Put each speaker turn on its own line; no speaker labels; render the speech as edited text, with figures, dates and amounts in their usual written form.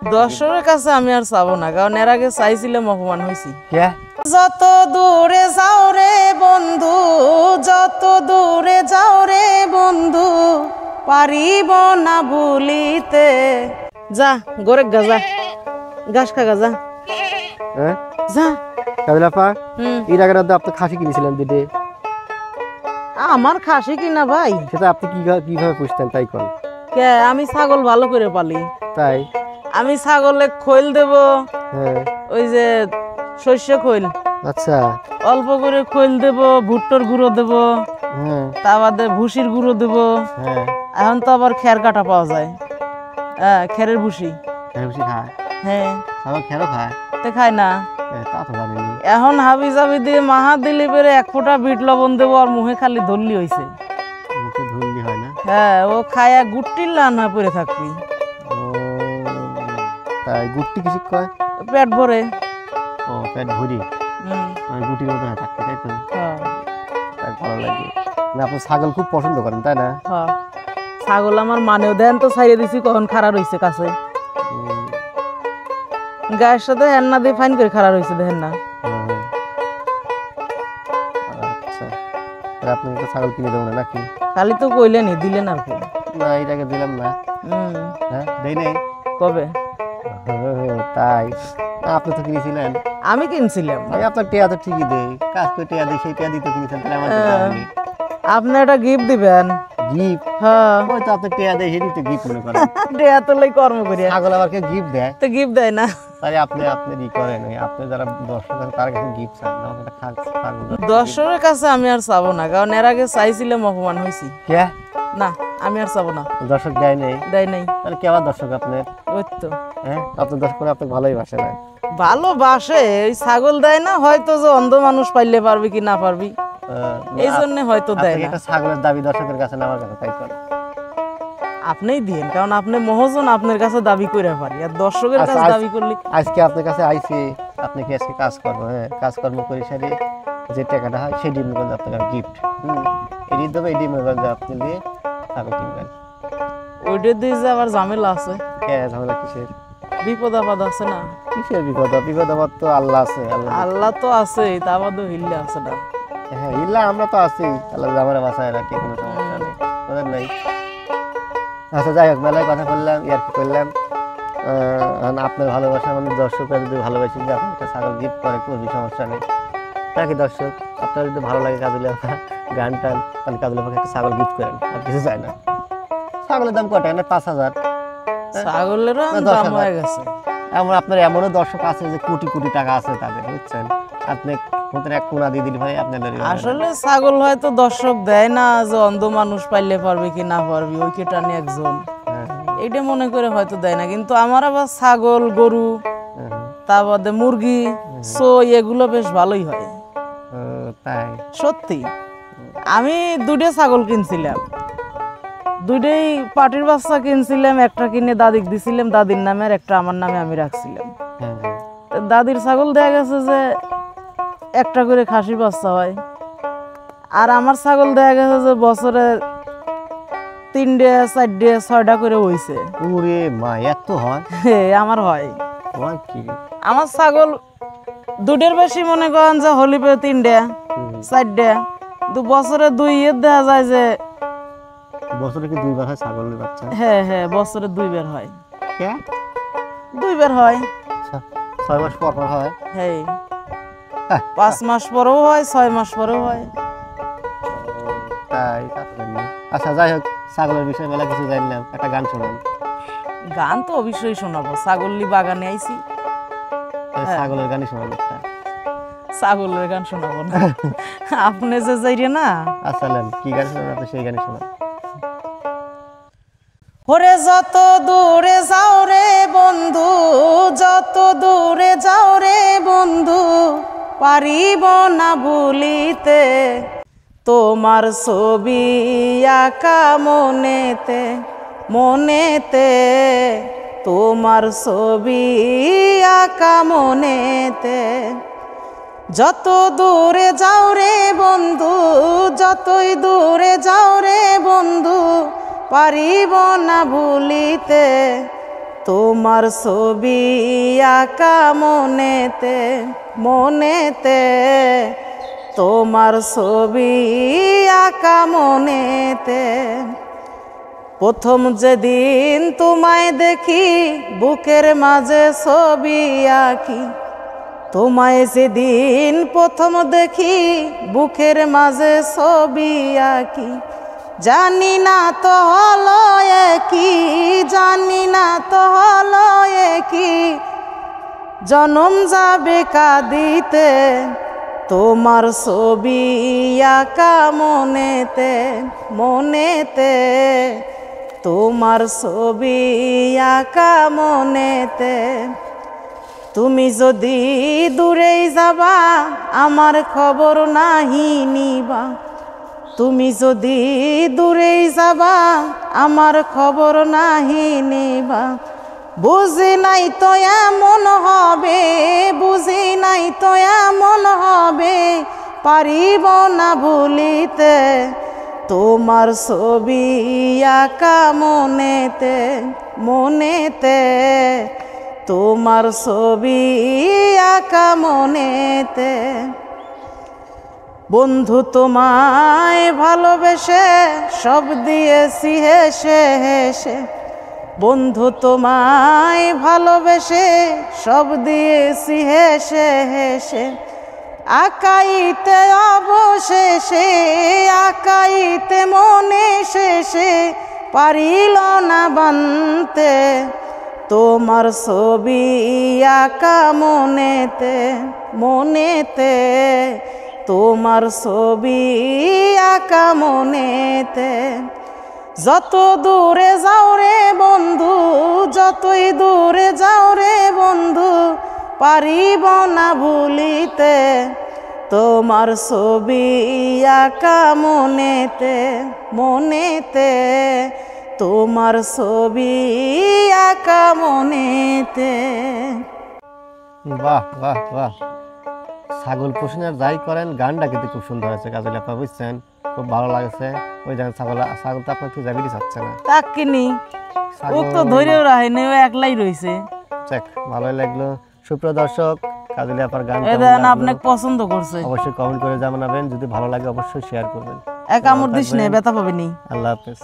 দর্শকের কাছে আমি আর চাবো না, কারণ এর আগে চাইছিলাম, অপমান হয়েছি।
কে?
যত দূরে যাও রে বন্ধু, যত দূরে যাও রে বন্ধু, পারিব না ভুলিতে। যা গোরে গা, যা ঘাস খা গা, যা
হ্যাঁ
যা।
কাবিলাপা, এর আগের রাতে আপনি খাসি কিনেছিলেন দিদি।
আমার খাসি কিনা ভাই,
সেটা আপনি কিভাবে পুষতেন তাই কোন?
কে? আমি ছাগল ভালো করে পালি,
তাই
আমি ছাগলে খৈল দেব,
হ্যাঁ।
ওই যে শস্য খৈল,
আচ্ছা
অল্প করে খৈল দেব, ভুট্টোর গুঁড়ো দেব,
হ্যাঁ
তা বাদে ভুসির গুঁড়ো দেব।
হ্যাঁ।
এখন তো আবার খের কাটা পাওয়া যায়, হ্যাঁ খেরের ভুসি।
ভুসি খায়?
হ্যাঁ।
ছাগল খেরও খায়?
তে খায় না।
তা তো জানিনি।
এখন হাবি জাবি দিয়ে মাহা দিলি বেড়ে 1 ফোঁটা বিট লবণ দেবো, আর মুখে খালি ধরলি হয়েছে।
মুখে ধরলি হয় না?
হ্যাঁ, ও খায়া গুট্টির লানা পরে থাকবি।
ও তাই গুট্টি কিছু কয়?
পেট ভরে।
ও পেট ভরি, গুটির মতো হয়ে থাকতে, তাই তো? তাই ভালো লাগে না? আপনি ছাগল খুব পছন্দ করেন তাই না?
হ্যাঁ, ছাগল আমার মানেও দেন তো, ছাইড়ে দিছি কখন খাড়া রইছে কাছে, গায়ের সাথে হেন্না দিয়ে ফাইন করে খাড়া রইছে, দেখেন না?
আচ্ছা, আপনি একটা ছাগল কিনে দেবো না নাকি?
খালি তো কইলেনি, দিলেন আর কি?
না, এটাকে দিলাম না। হ্যাঁ, দেই নাই।
কবে?
তাই আপনি তো কিনেছিলেন।
আমি কিনছিলাম।
আপনার টিয়া তো ঠিকই দেয়, কাজ করে টিয়া দেয়, সেই টিয়া দিতে কিনেছেন, তাহলে আমার
আপনি একটা গিফট দিবেন।
গিফট?
হ্যাঁ,
ওই তো আপনি টিয়া দেয়, সেটি তো গিফট মনে করেন।
টিয়া তো লাই কর্ম করি,
ছাগল আবার কে গিফট দেয়?
তো গিফট দেয় না।
তাহলে আপনি ই করেন, আপনি যারা দর্শক আছেন তার কাছে গিফট চান না?
দর্শকের কাছে আমি আর চাবো না, কারণ এর আগে চাইছিলাম, অপমান হয়েছি।
কে?
না, আমি আর চাবো না।
দর্শক দেয় নেই?
দেয় নাই।
তাহলে কেমন দর্শক আপনার?
ওই তো
হ্যাঁ, আপনার দর্শক আপনাকে ভালোই বাসে না?
ভালোবাসে, ওই ছাগল দেয় না, হয়তো যে অন্ধ মানুষ পাইলে পারবি কি না পারবি, এই জন্য হয়তো দেয় না।
ছাগলের দাবি দর্শকের কাছে না আমার কাছে, তাই করে
আপনিই দিন, কারণ আপনি মহাজন, আপনার কাছে দাবি করে পারি, আর দর্শকের কাছে দাবি করলে।
আজকে আপনার কাছে আইছি, আপনি কি আজকে কাজ করবো? হ্যাঁ, কাজকর্ম করে সারি যে টাকাটা হয় সেই ডিম করে আপনাকে গিফট এড়িয়ে দেবো, এই ডিম আপনি দিয়ে ছাগল কিনবেন।
ওইটা দিয়ে যে আবার ঝামেলা আছে।
কে ঝামেলা? কিসের
বিপদ আপদ আছে না?
কিসের বিপদ? বিপদ আপদ তো আল্লাহ আছে।
আল্লাহ তো আছে, তা বাদও হিল্লে আছে না?
হ্যাঁ, ইল্লা আমরা তো আছি, আল্লাহ আমার বাসায় রাখি, কোনো সমস্যা নেই, ওদের নেই। আচ্ছা, যাই হোক, মেলায় কথা বললাম, ইয়ার কি করলাম। আপনার ভালোবাসা আমাদের দর্শকরা যদি ভালোবাসি যে আপনি একটা ছাগল গিফট করে, কোনো সমস্যা নেই নাকি? দর্শক আপনার যদি ভালো লাগে কাজুলি গান টান, তাহলে কাজুলি একটা ছাগল গিফট করেন, আর কিছু চাই না। ছাগলের দাম কত? 5,000।
ছাগলেরও দাম হয়ে গেছে।
আপনার এমনও দর্শক আছে যে কোটি কোটি টাকা আছে তাদের, বুঝছেন? আপনি এক কোনা দিয়ে দিলে ভাই আপনাদের।
আসলে ছাগল হয়তো দর্শক দেয় না, যে অন্ধ মানুষ পাইলে পারবে কি না পারবি, ওই কে টানি একজন, এইটা মনে করে হয়তো দেয় না। কিন্তু আমার আবার ছাগল, গরু, তা বাদে মুরগি, সই, এগুলো বেশ ভালোই হয়।
তাই?
সত্যি, আমি 2টা ছাগল কিনছিলাম, 2টাই পাটির বাচ্চা কিনছিলাম, একটা কিনে দাদিক দিছিলাম দাদির নামে, আর একটা আমার নামে আমি রাখছিলাম। দাদির ছাগল দেখা গেছে যে একটা করে খাসির বাচ্চা হয়, আর আমার ছাগল দেখা গেছে যে বছরে 3টে 4টে 6টা করে হইছে।
ওরে মা, এত হয়?
আমার হয়।
কি
আমার ছাগল 2টের বেশি মনে করেন যে হলিপে 3টে 4টে, বছরে 2 দেখা যায় যে।
বছরে কি 2 বার হয় ছাগলের বাচ্চা?
হ্যাঁ হ্যাঁ, বছরে 2 বার হয়।
কে?
2 বার হয়।
6 মাস পর পর হয়?
হ্যাঁ, 5 মাস পরেও হয়, 6 মাস পরেও হয়।
তাই? আচ্ছা, যাই হোক, ছাগলের বিষয়ে মেলা কিছু জানলাম, একটা গান শোনান।
গান তো অবশ্যই শোনাবো, ছাগললি বাগানে আইছি,
ছাগলের গানই শোনান একটা।
ছাগলের গান শোনাবো না? আপনি যে যাইরে না।
আচ্ছা, কি গান শোনান আপনি? সেই গানই শোনান।
ওরে যত দূরে যাও রে বন্ধু, যত দূরে যাও রে বন্ধু, পারিব না ভুলিতে, তোমার ছবি আঁকা মনেতে মনেতে, তোমার ছবি আঁকা মনেতে। যত দূরে যাও রে বন্ধু, যতই দূরে যাও রে বন্ধু, পারিব না ভুলিতে, তোমার ছবি আঁকা মনেতে মনেতে, তোমার ছবি আঁকা মনেতে। প্রথম যেদিন তোমায় দেখি বুকের মাঝে ছবি আঁকি, তোমায় যেদিন প্রথম দেখি বুকের মাঝে ছবি আঁকি। জানি না তো হলো কি, জানি না তো হলো কি, জনম যাবে কাঁদিতে। তোমার ছবি আঁকা মনেতে মনেতে, তোমার ছবি আঁকা মনেতে। তুমি যদি দূরেই যাবা আমার খবর নাহি নিবা, তুমি যদি দূরেই যাবা আমার খবর নাহি নিবা। বুঝি নাই তো এমন হবে, বুঝি নাই তো এমন হবে, পারিব না ভুলিতে। তোমার ছবি আঁকা মনেতে মনেতে, তোমার ছবি আঁকা মনেতে। বন্ধু তোমায় ভালোবেসে সব দিয়েছি হেসে হেসে, বন্ধু তোমায় ভালোবেসে সব দিয়েছি হেসে হেসে। আঁকাইতে অবশেষে, আঁকাইতে মনে শেষে, পারিল না বানতে। তোমার ছবি আঁকা মনেতে মনেতে, তোমার ছবি আঁকা মনেতে। যত দূরে যাও রে বন্ধু, যতই দূরে যাও রে বন্ধু, পারিব না ভুলিতে। তোমার ছবি আঁকা মনেতে মনেতে, তোমার ছবি আঁকা মনেতে।
বাহ বাহ বাহ, ছাগল পোষণ আর যাই করেন গানটা কিন্তু খুব সুন্দর আছে কাজলী আপা, বুঝছেন? খুব ভালো লাগছে। ওই দেখেন ছাগল, ছাগল তো আপনার কি যাবিরই চাচ্ছে না।
তাক কিনি ও তো ধরেও রাখেনি, ও একলাই রইছে।
যাক, ভালোই লাগলো। সুপ্রিয় দর্শক, কাজলী আপার গান
আপনাকে পছন্দ করছে,
অবশ্যই কমেন্ট করে জানাবেন। যদি ভালো লাগে অবশ্যই শেয়ার করবেন।
এক কামড় দিস নে, ব্যথা পাবেনি।
আল্লাহ হাফেজ।